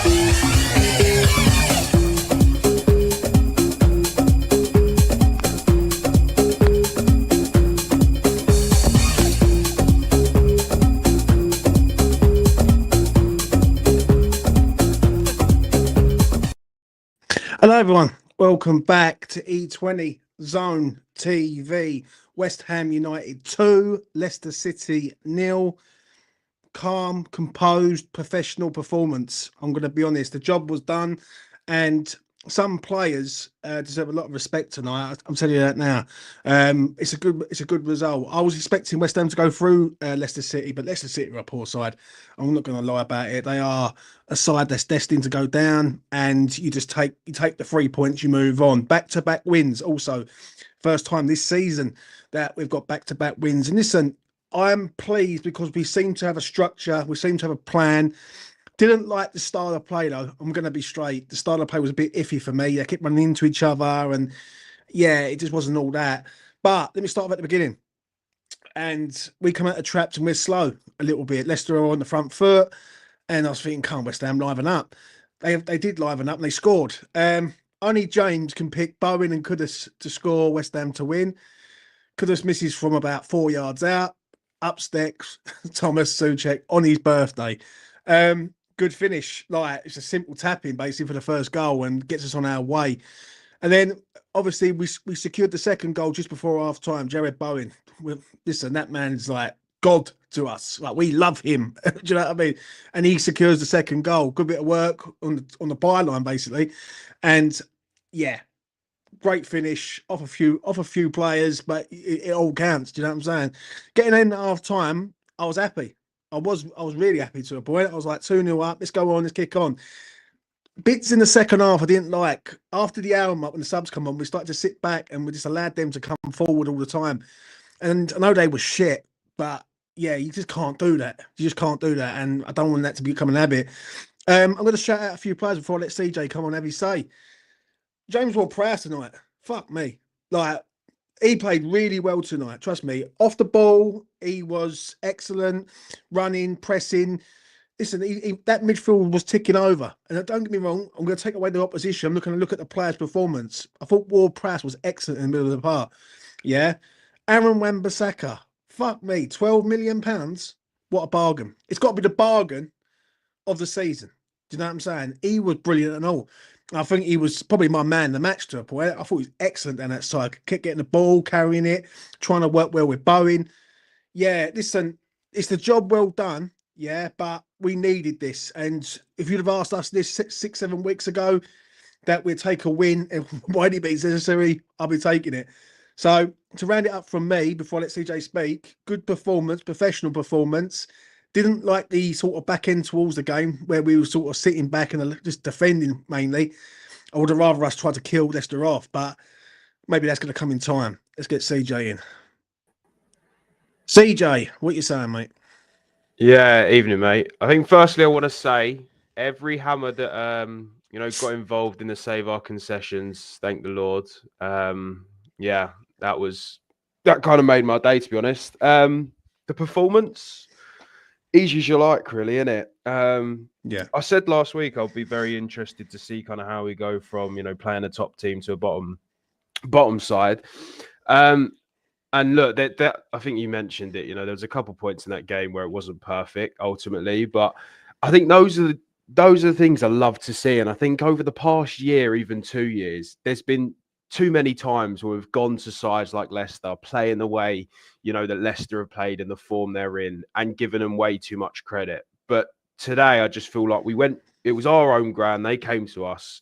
Hello everyone, welcome back to E20 Zone TV. West Ham United 2, Leicester City 0. Calm, composed, professional performance. I'm going to be honest, the job was done and some players deserve a lot of respect tonight. I'm telling you that now. It's a good result. I was expecting West Ham to go through Leicester City, but Leicester City are a poor side. I'm not going to lie about it. They are a side that's destined to go down, and you take the 3 points, you move on. Back-to-back wins. Also, first time this season that we've got back-to-back wins. And listen, I'm pleased because we seem to have a structure. We seem to have a plan. Didn't like the style of play though. I'm going to be straight. The style of play was a bit iffy for me. They kept running into each other, and yeah, it just wasn't all that. But let me start at the beginning. And we come out of traps and we're slow a little bit. Leicester are on the front foot, and I was thinking, come West Ham, liven up. They did liven up and they scored. Only James can pick Bowen and Kudus to score, West Ham to win. Kudus misses from about 4 yards out. Up sticks Thomas Soucek on his birthday. Good finish. Like, it's a simple tapping basically for the first goal and gets us on our way. And then obviously we secured the second goal just before half time. Jared Bowen. Listen, that man's like God to us. Like, we love him. Do you know what I mean? And he secures the second goal. Good bit of work on the byline basically. And yeah, great finish off a few players, but it all counts. Do you know what I'm saying? Getting in at half time, I was happy. I was really happy to a point. I was like 2-0 up. Let's go on. Let's kick on. Bits in the second half I didn't like. After the hour mark, when the subs come on, we started to sit back and we just allowed them to come forward all the time. And I know they were shit, but yeah, you just can't do that. You just can't do that. And I don't want that to become an habit. I'm going to shout out a few players before I let CJ come on. Have his say. James Ward-Prowse tonight. Fuck me. Like, he played really well tonight. Trust me. Off the ball, he was excellent. Running, pressing. Listen, that midfield was ticking over. And don't get me wrong, I'm going to take away the opposition. I'm looking to look at the player's performance. I thought Ward-Prowse was excellent in the middle of the park. Yeah. Aaron Wan-Bissaka. Fuck me. £12 million. What a bargain. It's got to be the bargain of the season. Do you know what I'm saying? He was brilliant and all. I think he was probably my man the match to a point. I thought he was excellent down that side. Kept getting the ball, carrying it, trying to work well with Bowen. Yeah, listen, it's the job well done. Yeah, but we needed this. And if you'd have asked us this 6-7 weeks ago that we'd take a win and by any means necessary, I'll be taking it. So to round it up from me, before I let CJ speak, good performance, professional performance. Didn't like the sort of back end towards the game where we were sort of sitting back and just defending mainly. I would have rather us try to kill Leicester off, but maybe that's going to come in time. Let's get CJ in. CJ, what you saying, mate? Yeah, evening, mate. I think firstly I want to say every hammer that got involved in the Save Our Concessions, thank the Lord. Yeah, that kind of made my day, to be honest. The performance, easy as you like, really, innit? Yeah. I said last week I'll be very interested to see kind of how we go from, playing a top team to a bottom side. And look, that I think you mentioned it. There was a couple points in that game where it wasn't perfect ultimately, but I think those are the things I love to see. And I think over the past year, even 2 years, there's been too many times where we've gone to sides like Leicester, playing the way that Leicester have played in the form they're in, and given them way too much credit. But today, I just feel like it was our own ground. They came to us.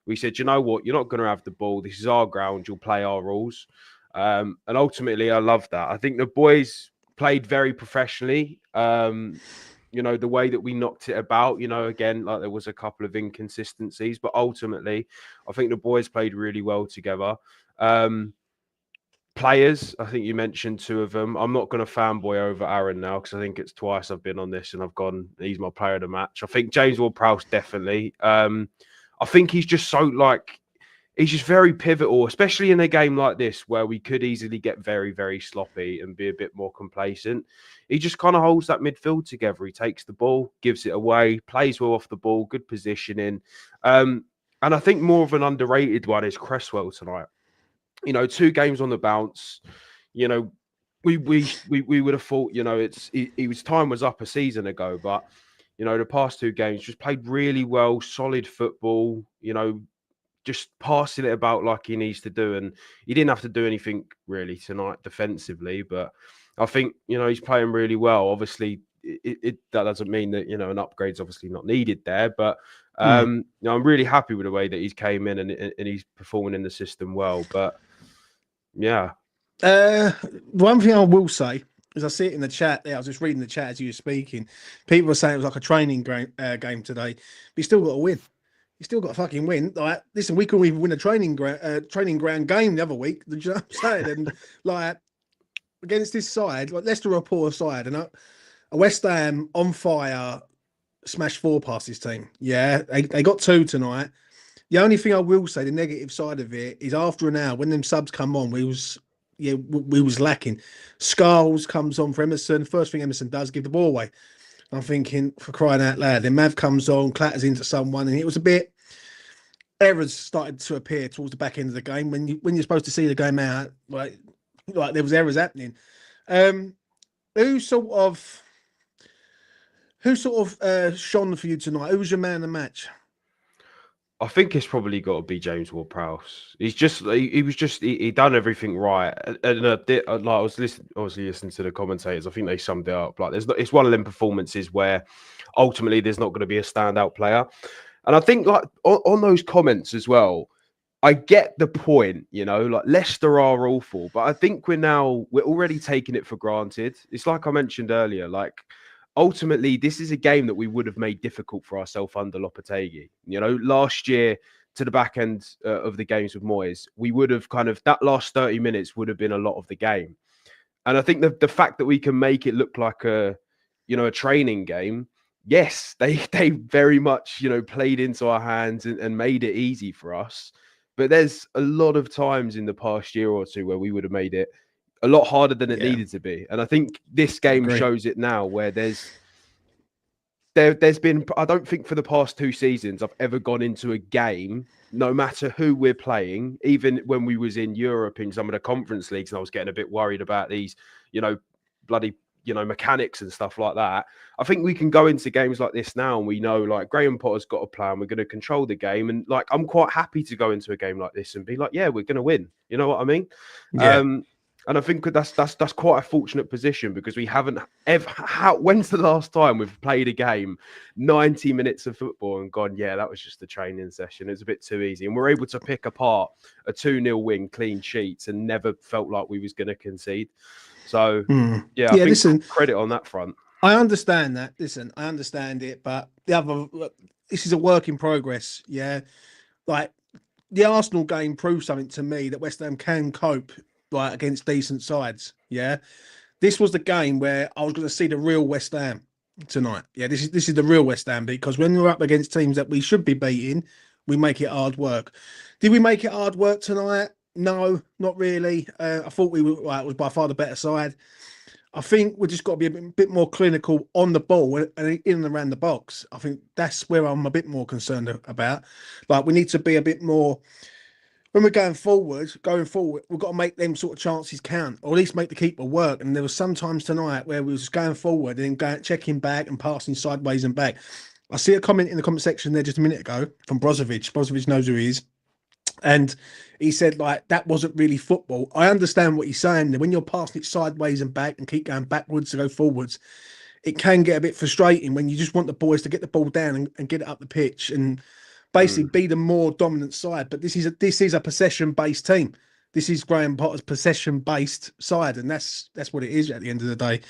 We said, you know what? You're not going to have the ball. This is our ground. You'll play our rules. And ultimately, I love that. I think the boys played very professionally. The way that we knocked it about, again, like there was a couple of inconsistencies, but ultimately, I think the boys played really well together. Players, I think you mentioned two of them. I'm not going to fanboy over Aaron now because I think it's twice I've been on this and I've gone, he's my player of the match. I think James Ward-Prowse definitely. I think he's just so he's just very pivotal, especially in a game like this where we could easily get very, very sloppy and be a bit more complacent. He just kind of holds that midfield together. He takes the ball, gives it away, plays well off the ball, good positioning. And I think more of an underrated one is Cresswell tonight. 2 games on the bounce. We would have thought, his time was up a season ago, but the past 2 games just played really well, solid football, just passing it about like he needs to do. And he didn't have to do anything really tonight defensively, but I think, he's playing really well. Obviously, that doesn't mean that, an upgrade's obviously not needed there, but I'm really happy with the way that he's came in and he's performing in the system well. But yeah. One thing I will say is I see it in the chat there. I was just reading the chat as you were speaking. People were saying it was like a training game today. But you still got to win. You still got to fucking win. Like, listen, we couldn't even win a training ground game the other week. Do you know what I'm saying? And like against this side, like Leicester are a poor side, and a West Ham on fire smashed 4 past this team. Yeah, they got 2 tonight. The only thing I will say, the negative side of it, is after an hour when them subs come on, we was lacking. Skulls comes on for Emerson. First thing Emerson does, give the ball away. I'm thinking, for crying out loud. Then Mav comes on, clatters into someone, and it was a bit. Errors started to appear towards the back end of the game when you're supposed to see the game out. Like there was errors happening. Who sort of shone for you tonight? Who was your man of the match? I think it's probably got to be James Ward-Prowse. He done everything right, and like I was listening to the commentators. I think they summed it up. Like it's one of them performances where ultimately there's not going to be a standout player, and I think like on those comments as well, I get the point. Like Leicester are awful, but I think we're already taking it for granted. It's like I mentioned earlier, like. Ultimately, this is a game that we would have made difficult for ourselves under Lopetegui. Last year to the back end of the games with Moyes, we would have that last 30 minutes would have been a lot of the game. And I think the fact that we can make it look like a training game, yes, they very much, played into our hands and made it easy for us. But there's a lot of times in the past year or 2 where we would have made it a lot harder than it needed to be. And I think this game shows it now, where there's been, I don't think for the past 2 seasons I've ever gone into a game, no matter who we're playing, even when we was in Europe in some of the conference leagues, and I was getting a bit worried about these, bloody, mechanics and stuff like that. I think we can go into games like this now and we know like Graham Potter's got a plan. We're going to control the game. And like, I'm quite happy to go into a game like this and be like, yeah, we're going to win. You know what I mean? Yeah. And I think that's quite a fortunate position, because we haven't ever. When's the last time we've played a game, 90 minutes of football, and gone, yeah, that was just a training session. It was a bit too easy, and we're able to pick apart a 2-0 win, clean sheets, and never felt like we was going to concede. So I think listen, credit on that front. I understand that. Listen, I understand it, but this is a work in progress. Yeah, like the Arsenal game proved something to me, that West Ham can cope. Like against decent sides. Yeah. This was the game where I was going to see the real West Ham tonight. Yeah, this is the real West Ham, because when we're up against teams that we should be beating, we make it hard work. Did we make it hard work tonight? No, not really. I thought we were it was by far the better side. I think we just got to be a bit more clinical on the ball and in and around the box. I think that's where I'm a bit more concerned about. Like, we need to be a bit more. When we're going forward, we've got to make them sort of chances count, or at least make the keeper work. And there was some times tonight where we was going forward and then checking back and passing sideways and back. I see a comment in the comment section there just a minute ago from Brozovic. Brozovic knows who he is. And he said, like, that wasn't really football. I understand what he's saying. When you're passing it sideways and back and keep going backwards to go forwards, it can get a bit frustrating when you just want the boys to get the ball down and get it up the pitch and basically be the more dominant side. But this is a possession-based team. This is Graham Potter's possession-based side, and that's what it is at the end of the day.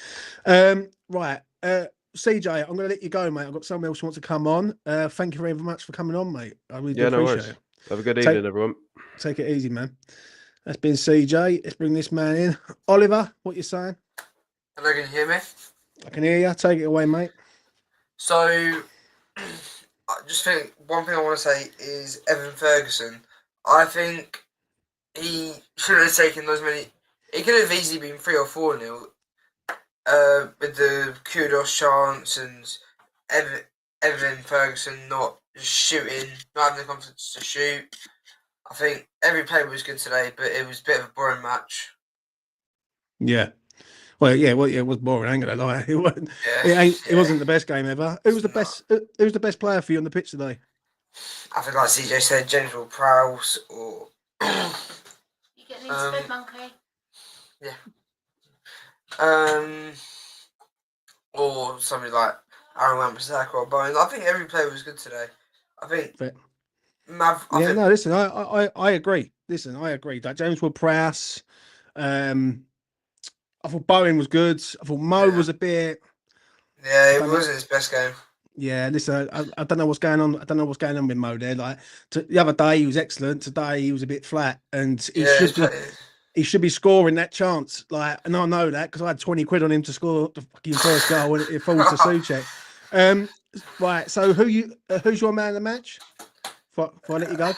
Right. CJ, I'm going to let you go, mate. I've got someone else who wants to come on. Thank you very much for coming on, mate. I really do appreciate it. Have a good evening, everyone. Take it easy, man. That's been CJ. Let's bring this man in. Oliver, what you saying? Hello, can you hear me? I can hear you. Take it away, mate. So, I just think one thing I want to say is Evan Ferguson. I think he shouldn't have taken those many. It could have easily been 3 or 4-0 with the kudos chance and Evan Ferguson not shooting, not having the confidence to shoot. I think every player was good today, but it was a bit of a boring match. Yeah. Well, yeah, it was boring. I ain't gonna lie. It wasn't. It wasn't the best game ever. Who was the best? Who was the best player for you on the pitch today? I think, like CJ said, General Prowse or You getting into bed, monkey? Yeah. Or somebody like Aaron Wan-Bissaka or Bowen. I think every player was good today. I think. No, listen, I agree. Listen, I agree. Like James Ward-Prowse, I thought Bowen was good. I thought Mo was a bit. Yeah, it wasn't his best game. Yeah, listen, I don't know what's going on. I don't know what's going on with Mo there. Like the other day, he was excellent. Today, he was a bit flat, and he should be scoring that chance. Like, and I know that because I had 20 quid on him to score the fucking first goal, and it falls to Soucek. Right. So who's your man of the match? Before I let you go,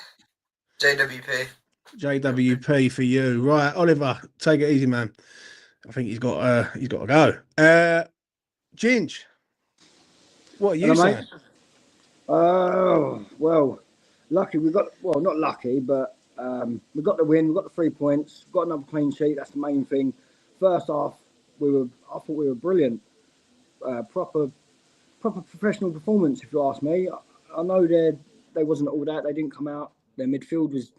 JWP. JWP for you, right? Oliver, take it easy, man. I think he's got to go. Ginge, what are you saying? Oh, well, lucky we got, well, not lucky, but we got the win, we got the 3 points, got another clean sheet. That's the main thing. First half, I thought we were brilliant. Proper professional performance, if you ask me. I know they wasn't all that. They didn't come out. Their midfield was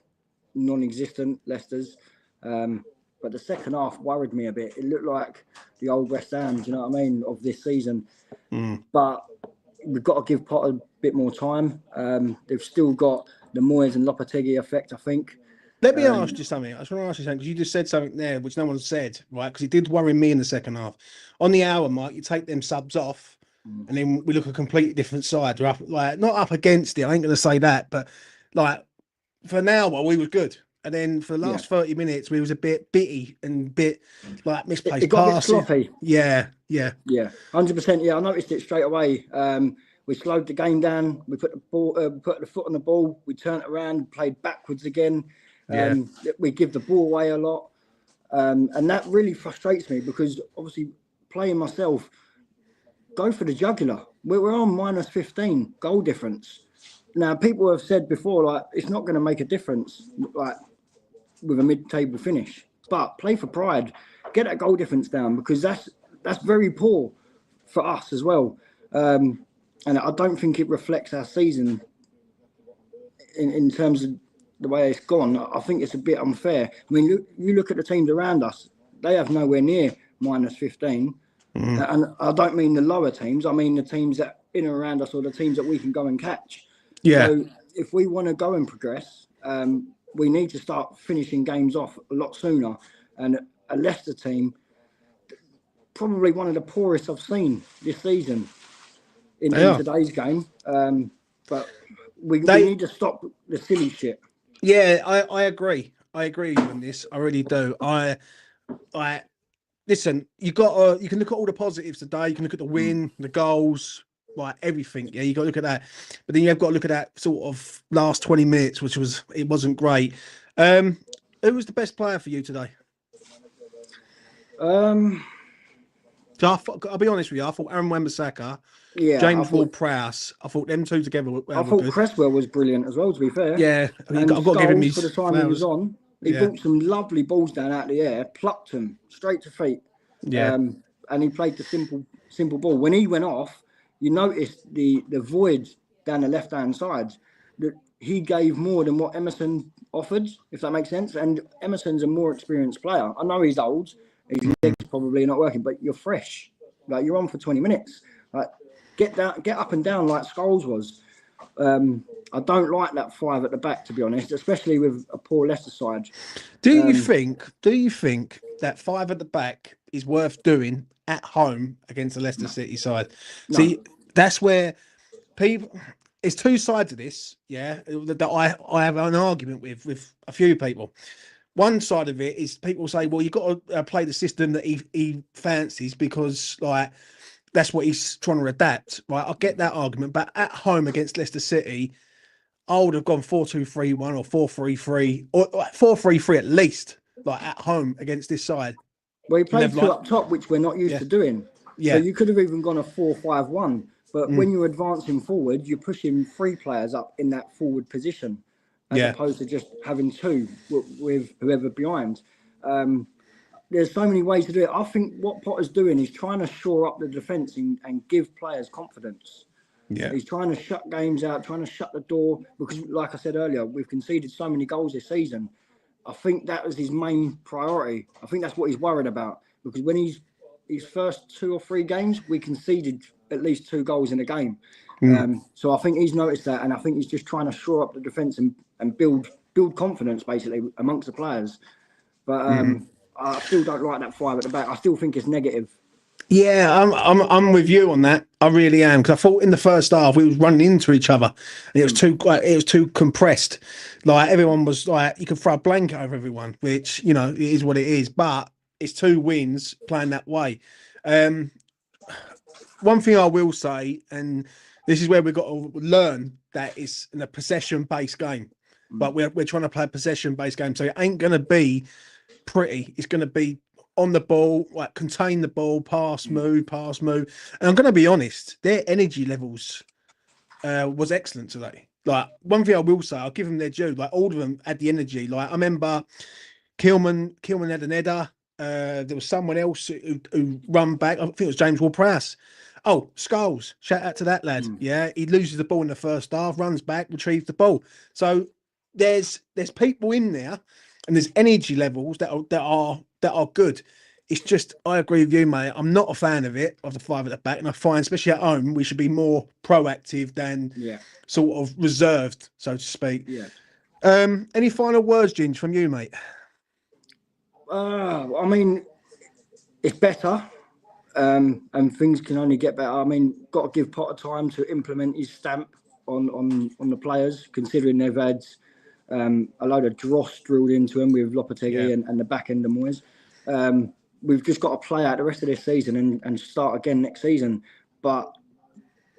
non-existent, Leicester's. But the second half worried me a bit. It looked like the old West Ham, do you know what I mean, of this season. But we've got to give Potter a bit more time. They've still got the Moyes and Lopetegui effect, I think. Let me ask you something. I just want to ask you something because you just said something there which no one said, right? Because it did worry me in the second half. On the hour mark, you take them subs off, and then we look a completely different side. We're up, like not up against it. I ain't going to say that, but like for an hour we was good, and then for the last 30 minutes we was a bit bitty and bit like misplaced passes. A bit sloppy. Yeah, 100%. Yeah, I noticed it straight away. We slowed the game down. We put the foot on the ball. We turned around, played backwards again. We give the ball away a lot, and that really frustrates me because obviously playing myself, go for the jugular. We're on minus 15 goal difference. Now people have said before, like it's not going to make a difference, like with a mid-table finish. But play for pride, get that goal difference down because that's very poor for us as well. And I don't think it reflects our season in terms of the way it's gone. I think it's a bit unfair. I mean, you look at the teams around us; they have nowhere near minus 15. And I don't mean the lower teams. I mean the teams that in and around us or the teams that we can go and catch. Yeah. So if we want to go and progress, we need to start finishing games off a lot sooner. And a Leicester team, probably one of the poorest I've seen this season in today's game. But we need to stop the silly shit. Yeah, I agree. I agree with you on this. I really do. I listen. You can look at all the positives today. You can look at the win, the goals, like everything. Yeah, you got to look at that. But then you've got to look at that sort of last 20 minutes, which wasn't great. Who was the best player for you today? I'll be honest with you. I thought Aaron Wan-Bissaka, James Ward-Prowse. I thought them two together were I thought good. Cresswell was brilliant as well, to be fair. Yeah, I've got to give him his for the time he was on. He brought some lovely balls down out of the air, plucked them straight to feet. Yeah. And he played the simple ball. When he went off, you noticed the void down the left-hand side. That he gave more than what Emerson offered, if that makes sense. And Emerson's a more experienced player. I know he's old. His legs probably not working, but you're fresh. Like you're on for 20 minutes. Like get up and down like Scholes was. I don't like that 5 at the back, to be honest, especially with a poor Leicester side. Do you think that 5 at the back is worth doing at home against the Leicester City side? No. See, that's where people. It's two sides of this, that I have an argument with a few people. One side of it is people say, well, you've got to play the system that he fancies because, like, that's what he's trying to adapt. Right? I get that argument, but at home against Leicester City, I would have gone 4-2-3-1 or 4-3-3 or 4-3-3 at least, like at home against this side. Well, he played Never two like- up top, which we're not used to doing. Yeah. So you could have even gone a 4-5-1. But when you're advancing forward, you're pushing 3 players up in that forward position, as opposed to just having 2 with whoever behind. There's so many ways to do it. I think what Potter's doing is trying to shore up the defence and give players confidence. Yeah. He's trying to shut games out, trying to shut the door, because like I said earlier, we've conceded so many goals this season. I think that was his main priority. I think that's what he's worried about, because when his first 2 or 3 games, we conceded at least 2 goals in a game. So I think he's noticed that, and I think he's just trying to shore up the defence and build confidence basically amongst the players. But I still don't like that 5 at the back. I still think it's negative. Yeah, I'm with you on that. I really am, because I thought in the first half we was running into each other, and it was too compressed. Like everyone was like, you could throw a blanket over everyone, which it is what it is. But it's 2 wins playing that way. One thing I will say, and this is where we've got to learn that it's in a possession-based game, but we're trying to play a possession-based game, so it ain't going to be pretty. It's going to be on the ball, like contain the ball, pass, move. And I'm going to be honest, their energy levels was excellent today. Like, one thing I will say, I'll give them their due. Like, all of them had the energy. Like, I remember Kilman had an header. There was someone else who run back. I think it was James Ward-Prowse. Oh, Scholes. Shout out to that lad. Yeah, he loses the ball in the first half, runs back, retrieves the ball. So there's people in there, and there's energy levels that are good. It's just, I agree with you, mate. I'm not a fan of it, of the 5 at the back, and I find, especially at home, we should be more proactive than sort of reserved, so to speak. Yeah. Any final words, Ginge, from you, mate? I mean, it's better, and things can only get better. I mean, got to give Potter time to implement his stamp on the players, considering they've had a load of dross drilled into them with Lopetegui and the back end of Moyes. We've just got to play out the rest of this season and start again next season. But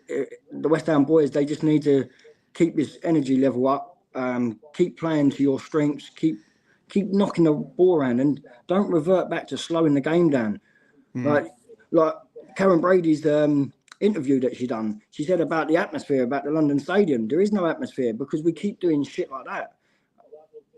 the West Ham boys, they just need to keep this energy level up, keep playing to your strengths, keep knocking the ball around, and don't revert back to slowing the game down. Like Karen Brady's interview that she done, she said about the atmosphere, about the London Stadium. There is no atmosphere because we keep doing shit like that.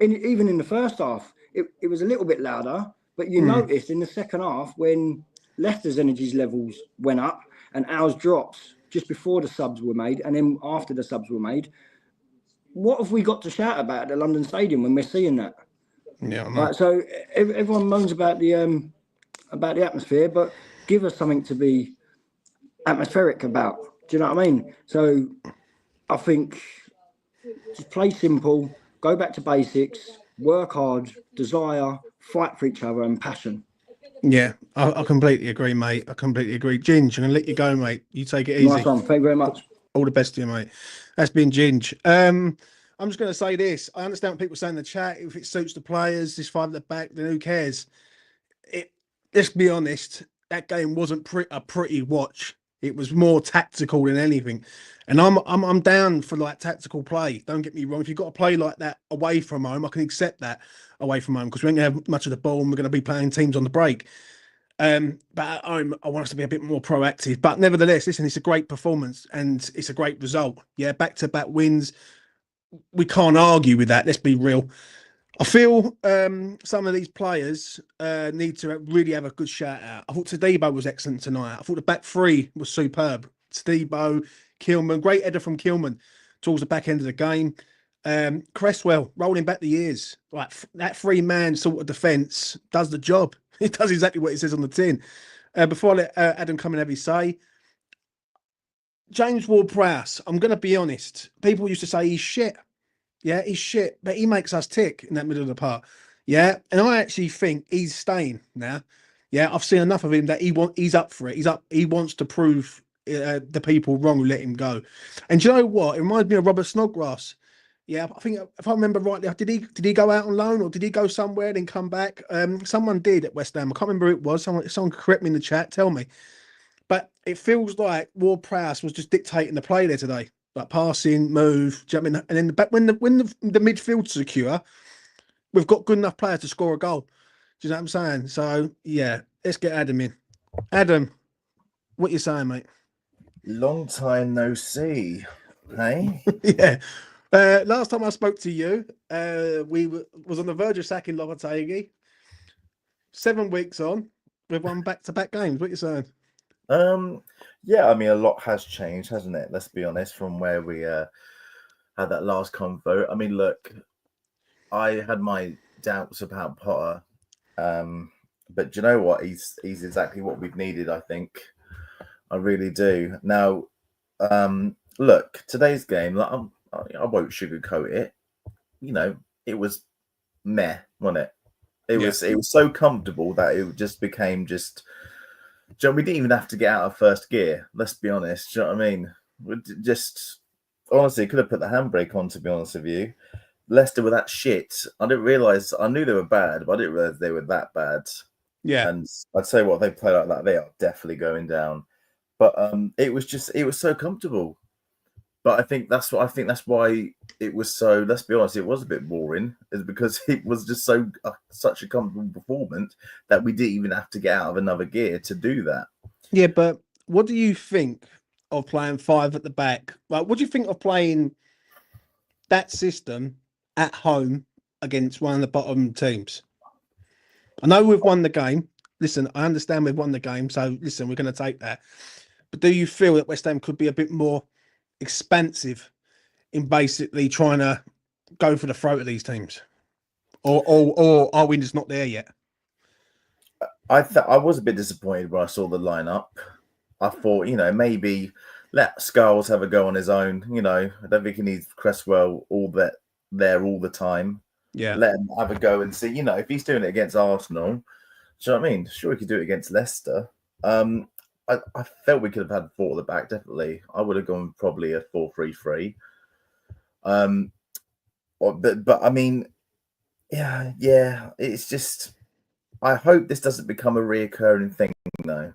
Even in the first half, it was a little bit louder, but you noticed in the second half when Leicester's energy levels went up and ours dropped just before the subs were made and then after the subs were made. What have we got to shout about at the London Stadium when we're seeing that? Yeah, right, so everyone moans about the atmosphere, but give us something to be atmospheric about. Do you know what I mean? So I think just play simple, go back to basics, work hard, desire, fight for each other, and passion. Yeah, I completely agree, mate. I completely agree. Ginge, I'm going to let you go, mate. You take it easy. Nice one. Thank you very much. All the best to you, mate. That's been Ginge. I'm just going to say this. I understand what people say in the chat. If it suits the players, this 5 at the back, then who cares? Let's be honest. That game wasn't a pretty watch. It was more tactical than anything. And I'm down for like tactical play. Don't get me wrong. If you've got to play like that away from home, I can accept that away from home because we ain't going to have much of the ball and we're going to be playing teams on the break. But at home, I want us to be a bit more proactive. But nevertheless, listen, it's a great performance and it's a great result. Yeah, back-to-back wins. We can't argue with that. Let's be real. I feel some of these players need to really have a good shout out. I thought Tadibo was excellent tonight. I thought the back 3 was superb. Tadibo, Kilman, great header from Kilman towards the back end of the game. Cresswell rolling back the years. Like that 3-man sort of defence does the job. It does exactly what it says on the tin. Before I let Adam come and have his say, James Ward-Prowse, I'm going to be honest. People used to say he's shit. Yeah, he's shit, but he makes us tick in that middle of the park. Yeah, and I actually think he's staying now. Yeah, I've seen enough of him that he's up for it. He wants to prove the people wrong who let him go. And do you know what? It reminds me of Robert Snodgrass. Yeah, I think if I remember rightly, did he go out on loan or did he go somewhere and then come back? Someone did at West Ham. I can't remember who it was. Someone correct me in the chat. Tell me. But it feels like Ward-Prowse was just dictating the play there today. like passing, move. Do you know what I mean? And then the back when the midfield's secure, we've got good enough players to score a goal. Do you know what I'm saying? So yeah, let's get Adam in. Adam, what you saying, mate? Long time no see. Hey? Yeah. Last time I spoke to you, was on the verge of sacking Lopetegui. 7 weeks on, we've won back-to-back games. What you saying? Yeah, I mean, a lot has changed, hasn't it? Let's be honest, from where we had that last convo. I mean, look, I had my doubts about Potter, but do you know what? He's exactly what we've needed, I think. I really do. Now, look, today's game, like, I won't sugarcoat it. You know, it was meh, wasn't it? It was so comfortable that it just became just. Do you know, we didn't even have to get out of first gear. Let's be honest. Do you know what I mean? We just honestly could have put the handbrake on. To be honest with you, Leicester were that shit. I didn't realize. I knew they were bad, but I didn't realize they were that bad. Yeah, and I'd say what they play like that, they are definitely going down. But it was so comfortable. But I think that's why it was so. Let's be honest, it was a bit boring, is because it was just such a comfortable performance that we didn't even have to get out of another gear to do that. Yeah, but what do you think of playing 5 at the back? Like, what do you think of playing that system at home against one of the bottom teams? I know we've won the game. Listen, I understand we've won the game, so listen, we're going to take that. But do you feel that West Ham could be a bit more expansive in basically trying to go for the throat of these teams, or are we just not there yet? I was a bit disappointed when I saw the lineup. I thought, maybe let Skulls have a go on his own. I don't think he needs Cresswell all the time. Yeah, let him have a go and see. If he's doing it against Arsenal, do you know what I mean? Sure, he could do it against Leicester. I felt we could have had 4 at the back, definitely. I would have gone probably a 4-3-3. But I mean, yeah, it's just. I hope this doesn't become a reoccurring thing, though.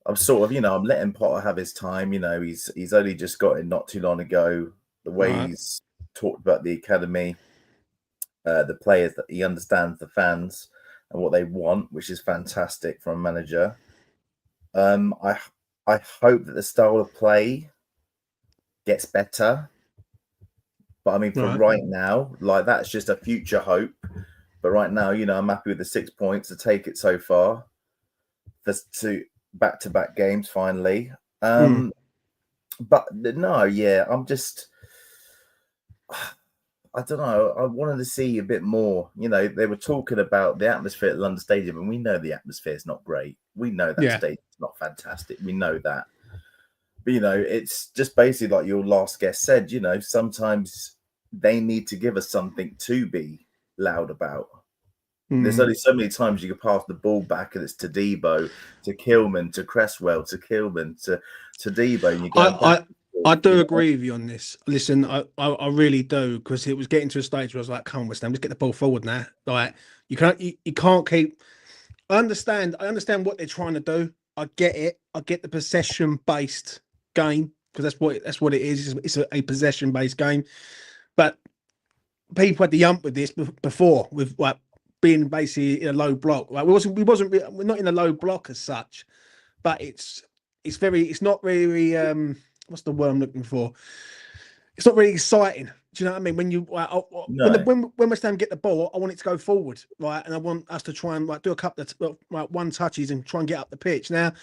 I'm sort of, I'm letting Potter have his time. He's only just got it not too long ago. The way he's talked about the academy, the players, that he understands the fans and what they want, which is fantastic from a manager. I hope that the style of play gets better. But I mean, for right now, like, that's just a future hope. But right now, I'm happy with the 6 points to take it so far. There's 2 back-to-back games finally. But no, yeah, I'm just. I don't know. I wanted to see a bit more. They were talking about the atmosphere at London Stadium, and we know the atmosphere is not great. We know that stadium's not fantastic. We know that. But, it's just basically like your last guest said, sometimes they need to give us something to be loud about. There's only so many times you can pass the ball back, and it's to Debo, to Kilman, to Cresswell, to Kilman, to Debo. And you go I do agree with you on this. Listen, I really do, because it was getting to a stage where I was like, come on, West Ham, let's get the ball forward now. Like, you can't keep. I understand what they're trying to do. I get it. I get the possession-based game, because that's what it is. It's a possession-based game. But people had the ump with this before, with like being basically in a low block. Like we're not in a low block as such, but it's not really what's the word I'm looking for? It's not really exciting. Do you know what I mean? When you when West Ham get the ball, I want it to go forward, right? And I want us to try and do a couple of one touches and try and get up the pitch. Now,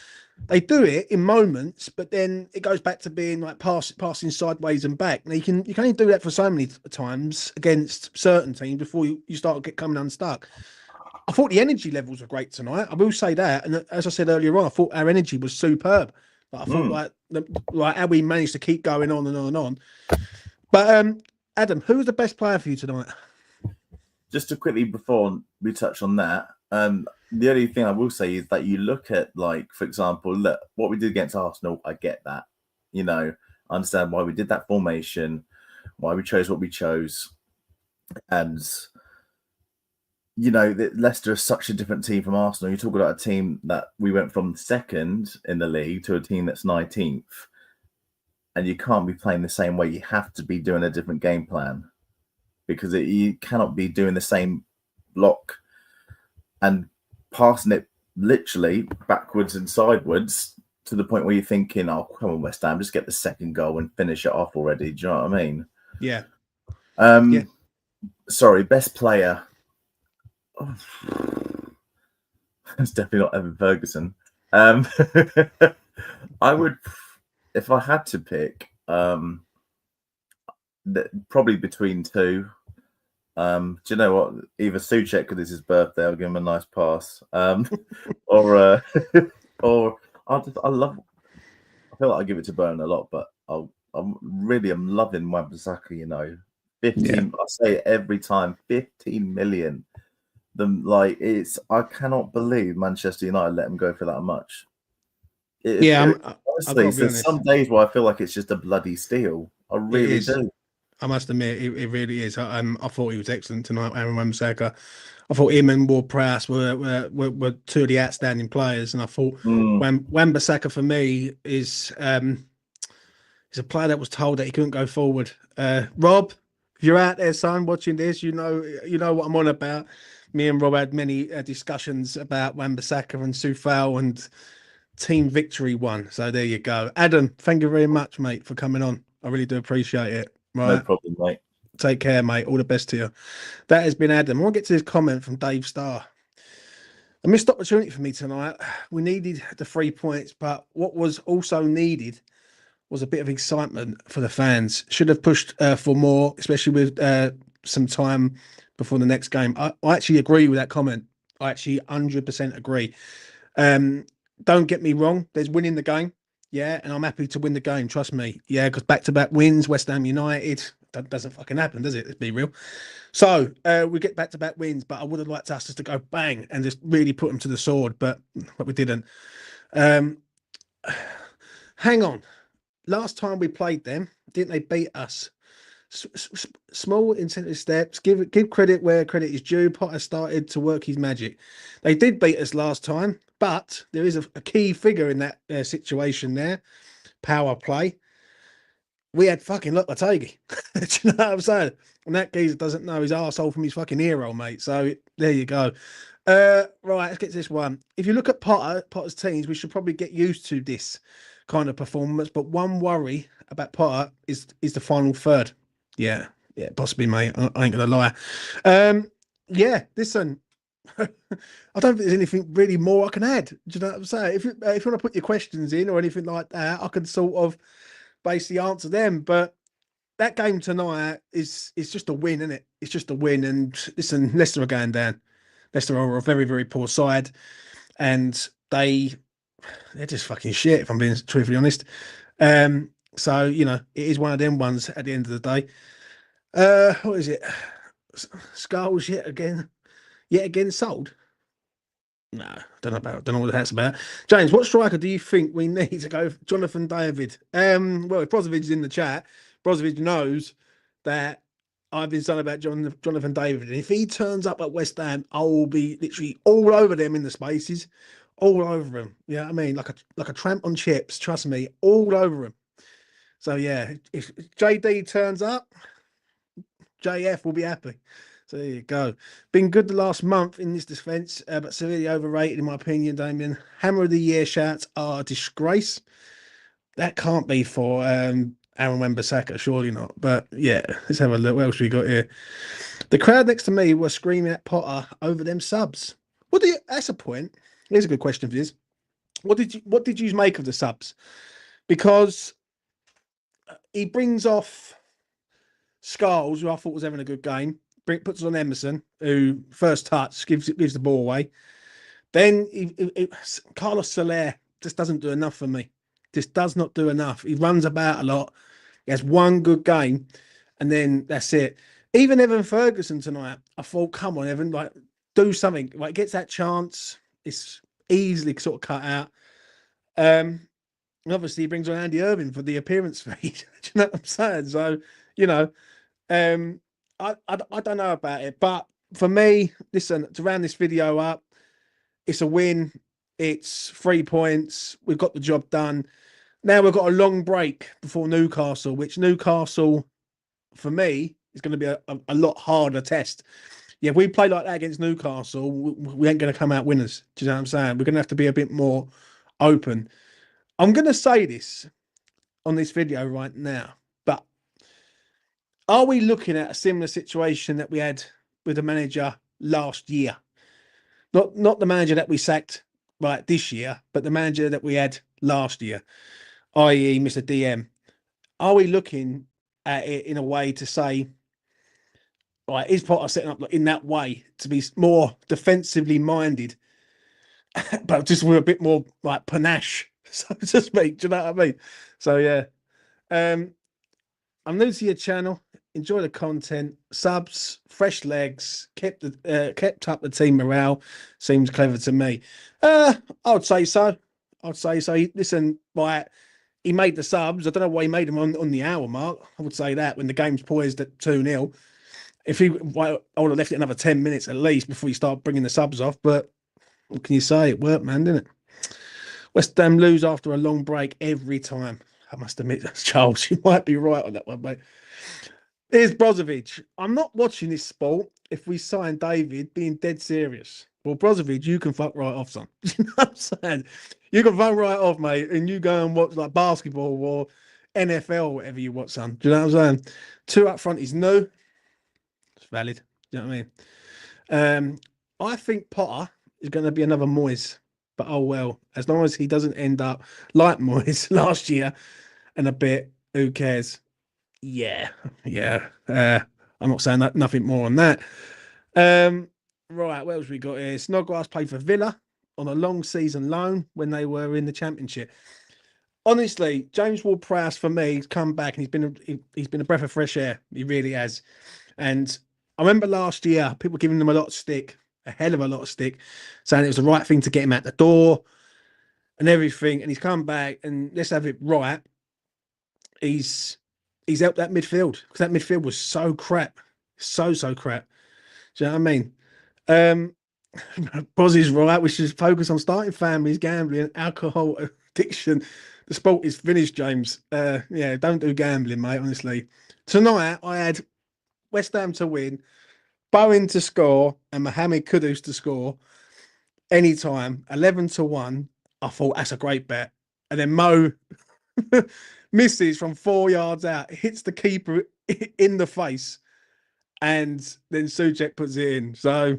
they do it in moments, but then it goes back to being like passing sideways and back. Now you can only do that for so many times against certain teams before you start coming unstuck. I thought the energy levels were great tonight. I will say that, and as I said earlier on, I thought our energy was superb. But I thought like how we managed to keep going on and on and on. But Adam, who was the best player for you tonight? Just to quickly, before we touch on that, the only thing I will say is that you look at, like, for example, look what we did against Arsenal. I get that, I understand why we did that formation, why we chose what we chose, and that Leicester is such a different team from Arsenal. You talk about a team that we went from second in the league to a team that's 19th. and you can't be playing the same way. You have to be doing a different game plan because you cannot be doing the same block and passing it literally backwards and sideways to the point where you're thinking, oh, come on, West Ham, just get the second goal and finish it off already. Do you know what I mean? Yeah. Sorry, best player. Oh, it's definitely not Evan Ferguson. I would, if I had to pick, probably between two. Do you know what? Either Soucek, because it's his birthday, I'll give him a nice pass. Or I feel like I give it to Bowen a lot, but I'm loving Wan-Bissaka. You know, 15. I say it every time, 15 million. I cannot believe Manchester United let him go for that much. Honestly, there's some days where I feel like it's just a bloody steal. I really do. I must admit, it really is. I thought he was excellent tonight, Aaron Wan-Bissaka. I thought him and Ward-Prowse were two of the outstanding players, and I thought Wan-Bissaka for me is a player that was told that he couldn't go forward. Rob, if you're out there, son, watching this, you know what I'm on about. Me and Rob had many discussions about Wan-Bissaka and Soufal and team victory won. So there you go. Adam, thank you very much, mate, for coming on. I really do appreciate it. Right. No problem, mate. Take care, mate. All the best to you. That has been Adam. I want to get to this comment from Dave Starr. A missed opportunity for me tonight. We needed the 3 points, but what was also needed was a bit of excitement for the fans. Should have pushed for more, especially with some time before the next game. I actually agree with that comment. I actually 100% agree. Don't get me wrong. There's winning the game. Yeah, and I'm happy to win the game. Trust me. Yeah, because back-to-back wins, West Ham United, that doesn't fucking happen, does it? Let's be real. So we get back-to-back wins, but I would have liked us just to go bang and just really put them to the sword, but we didn't. Hang on. Last time we played them, didn't they beat us? Small incentive steps. Give credit where credit is due. Potter started to work his magic. They did beat us last time, but there is a key figure in that situation there. Power play. We had fucking Lopetegui. Do you know what I'm saying? And that geezer doesn't know his arsehole from his fucking ear-roll, mate. So there you go. Right, let's get to this one. If you look at Potter's teams, we should probably get used to this kind of performance. But one worry about Potter is the final third. Yeah, possibly, mate. I ain't gonna lie. Yeah, listen. I don't think there's anything really more I can add. Do you know what I'm saying? If you want to put your questions in or anything like that, I can sort of basically answer them. But that game tonight is just a win, isn't it? It's just a win. And listen, Leicester are going down. Leicester are a very, very poor side, and they're just fucking shit, if I'm being truthfully honest. So, you know, it is one of them ones at the end of the day. What is it? Skulls yet again sold? No, don't know what that's about. James, what striker do you think we need to go for Jonathan David? Well, if Brozovic is in the chat, Brozovic knows that I've been saying about Jonathan David. And if he turns up at West Ham, I will be literally all over them in the spaces. All over him. Yeah, you know I mean, like a tramp on chips, trust me, all over him. So yeah, if JD turns up, JF will be happy. So there you go. Been good the last month in this defence, but severely overrated in my opinion, Damien. Hammer of the year shouts are a disgrace. That can't be for Aaron Wan-Bissaka, surely not. But yeah, let's have a look. What else we got here? The crowd next to me were screaming at Potter over them subs. That's a point. Here's a good question for this. What did you make of the subs? Because he brings off Skulls, who I thought was having a good game. Puts on Emerson, who first touch gives the ball away. Then Carlos Soler just doesn't do enough for me. Just does not do enough. He runs about a lot. He has one good game, and then that's it. Even Evan Ferguson tonight, I thought, come on, Evan, like do something. Like gets that chance, it's easily sort of cut out. And obviously, he brings on Andy Irving for the appearance fee. Do you know what I'm saying? So, you know, I don't know about it, but for me, listen, to round this video up, it's a win. It's 3 points. We've got the job done. Now we've got a long break before Newcastle, which Newcastle, for me, is going to be a lot harder test. Yeah, if we play like that against Newcastle, we ain't going to come out winners. Do you know what I'm saying? We're going to have to be a bit more open. I'm going to say this on this video right now, but are we looking at a similar situation that we had with the manager last year? Not the manager that we sacked right this year, but the manager that we had last year, i.e. Mr. DM. Are we looking at it in a way to say, right, is Potter setting up in that way to be more defensively minded, but just with a bit more like panache, so to speak? Do you know what I mean? So yeah, I'm new to your channel. Enjoy the content, subs, fresh legs, kept up the team morale. Seems clever to me. I would say so. Listen, right, he made the subs. I don't know why he made them on the hour mark. I would say that when the game's poised at 2-0. If I would have left it another 10 minutes at least before you start bringing the subs off. But what can you say? It worked, man, didn't it? West Ham lose after a long break every time. I must admit, that's Charles. You might be right on that one, mate. Here's Brozovic. I'm not watching this sport if we sign David being dead serious. Well, Brozovic, you can fuck right off, son. You know what I'm saying? You can fuck right off, mate, and you go and watch like basketball or NFL or whatever you watch, son. Do you know what I'm saying? 2 up front is no. It's valid. Do you know what I mean? I think Potter is going to be another Moyes, but oh well. As long as he doesn't end up like Moyes last year and a bit, who cares? Yeah. I'm not saying that, nothing more on that. Right, what else we got here? Snodgrass played for Villa on a long season loan when they were in the Championship. Honestly, James Ward-Prowse for me, he's come back and he's been a breath of fresh air. He really has. And I remember last year people giving him a lot of stick, a hell of a lot of stick, saying it was the right thing to get him out the door and everything. And he's come back, and let's have it right. He's helped that midfield, because that midfield was so crap. So crap. Do you know what I mean? Bozzy's right. We should focus on starting families, gambling, alcohol addiction. The sport is finished, James. Yeah, don't do gambling, mate, honestly. Tonight, I had West Ham to win, Bowen to score, and Mohamed Kudus to score anytime, 11-1. I thought, that's a great bet. And then Mo misses from 4 yards out, hits the keeper in the face, and then Soucek puts it in. So,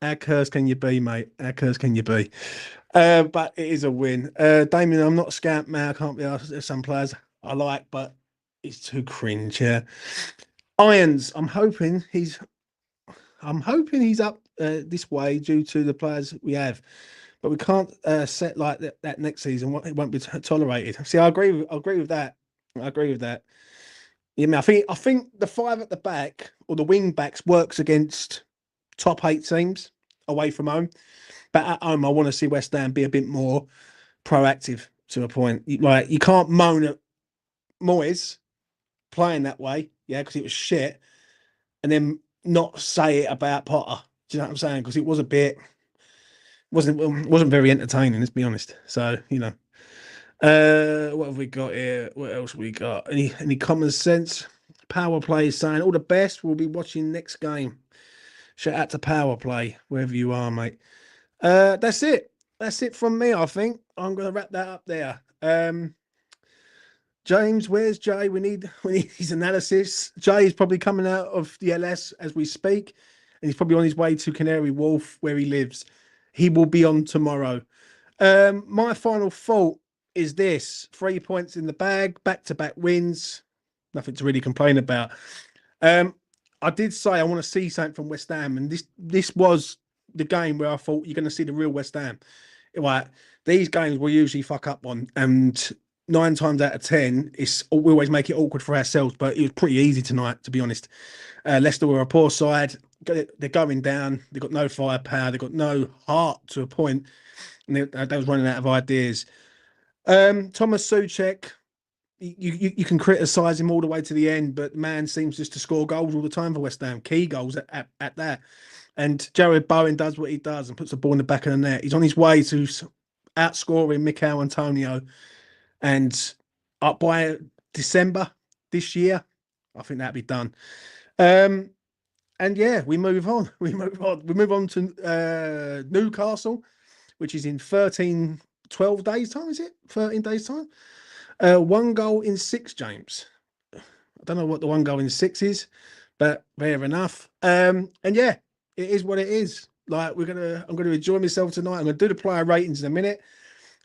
how cursed can you be, mate? How cursed can you be? But it is a win. Damien, I'm not a scamp, man. I can't be asked. There's some players I like, but it's too cringe. Yeah. Irons, I'm hoping he's up this way due to the players we have. But we can't set like that next season. It won't be tolerated. See, I agree with that. Yeah, I think the 5 at the back or the wing backs works against top 8 teams away from home. But at home, I want to see West Ham be a bit more proactive to a point. Like, you can't moan at Moyes playing that way, yeah, because it was shit, and then not say it about Potter. Do you know what I'm saying? Because it was a bit. Wasn't very entertaining, let's be honest. So, you know, what have we got here? What else we got? Any common sense? Power play is saying all the best. We'll be watching next game. Shout out to Power Play, wherever you are, mate. That's it. That's it from me, I think. I'm going to wrap that up there. James, where's Jay? We need his analysis. Jay is probably coming out of the LS as we speak, and he's probably on his way to Canary Wharf, where he lives. He will be on tomorrow. My final thought is this: 3 points in the bag, back-to-back wins. Nothing to really complain about. I did say I want to see something from West Ham, and this was the game where I thought you're going to see the real West Ham. Like, these games we usually fuck up on, and 9 times out of 10, we always make it awkward for ourselves, but it was pretty easy tonight, to be honest. Leicester were a poor side. They're going down. They've got no firepower. They've got no heart to a point, and they was running out of ideas. Thomas Soucek, you can criticise him all the way to the end, but man seems just to score goals all the time for West Ham, key goals at that. And Jared Bowen does what he does and puts the ball in the back of the net. He's on his way to outscoring Mikel Antonio. and up by December this year, I think that'll be done. And yeah, we move on. We move on to Newcastle, which is in 12 days time. Is it 13 days time? 1 goal in 6, James. I don't know what the 1 goal in 6 is, but fair enough. And yeah, it is what it is. Like I'm gonna enjoy myself tonight. I'm gonna do the player ratings in a minute.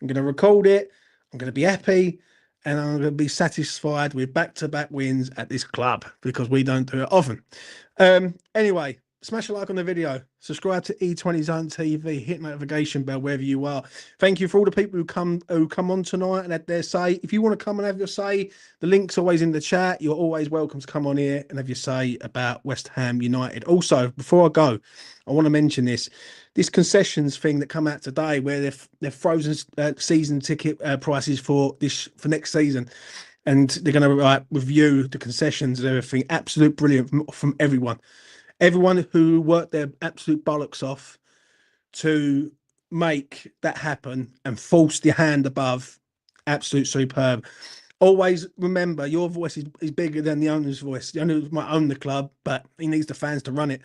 I'm gonna record it. I'm gonna be happy, and I'm gonna be satisfied with back-to-back wins at this club because we don't do it often. Anyway, smash a like on the video, subscribe to E20 Zone TV, hit notification bell wherever you are. Thank you for all the people who come on tonight and had their say. If you want to come and have your say, the link's always in the chat. You're always welcome to come on here and have your say about West Ham United. Also, before I go, I want to mention this concessions thing that come out today, where they've frozen season ticket prices for next season, and they're going to review the concessions and everything. Absolute brilliant from everyone who worked their absolute bollocks off to make that happen and force the hand above. Absolute superb. Always remember, your voice is bigger than the owner's voice. The owner might own the club, but he needs the fans to run it.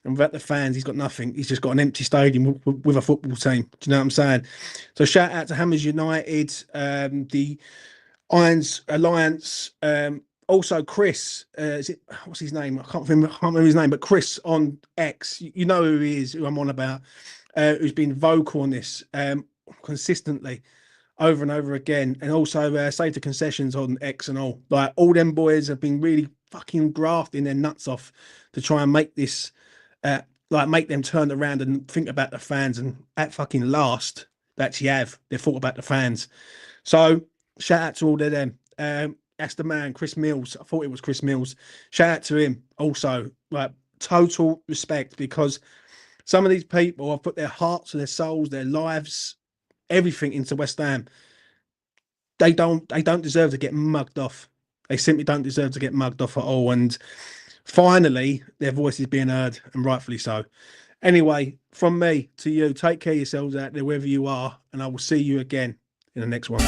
And without the fans, he's got nothing. He's just got an empty stadium with a football team. Do you know what I'm saying? So shout out to Hammers United, the Irons Alliance, also Chris. What's his name? I can't remember his name, but Chris on X. You know who he is, who I'm on about, who's been vocal on this consistently over and over again, and also Save the Concessions on X and all. Like, all them boys have been really fucking grafting their nuts off to try and make this, make them turn around and think about the fans. And at fucking last, they actually have. They thought about the fans. So shout out to all of them. That's the man, Chris Mills. I thought it was Chris Mills. Shout out to him. Also, like, total respect, because some of these people have put their hearts and their souls, their lives, everything into West Ham. They don't deserve to get mugged off. They simply don't deserve to get mugged off at all. And finally, their voice is being heard, and rightfully so. Anyway, from me to you, take care of yourselves out there, wherever you are, and I will see you again in the next one.